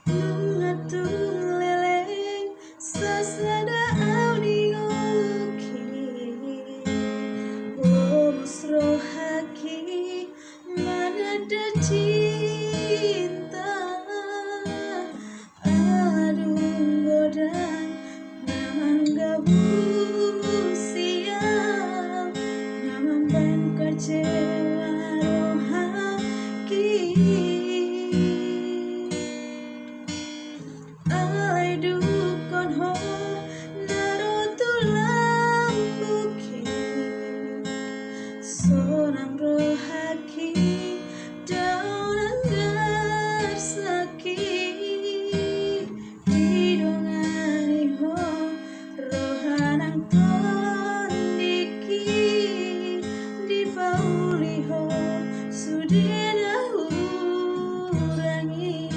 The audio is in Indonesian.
Mengatur leleng sasada audioki Musro haki manada cinta Adung godang naman gabu siang Naman ban kecewa rohaki Alay dukon ho narutulang bukit Sonang rohaki daun anggar sakit Didongani ho rohanang tondiki Di pauli ho sudena urangi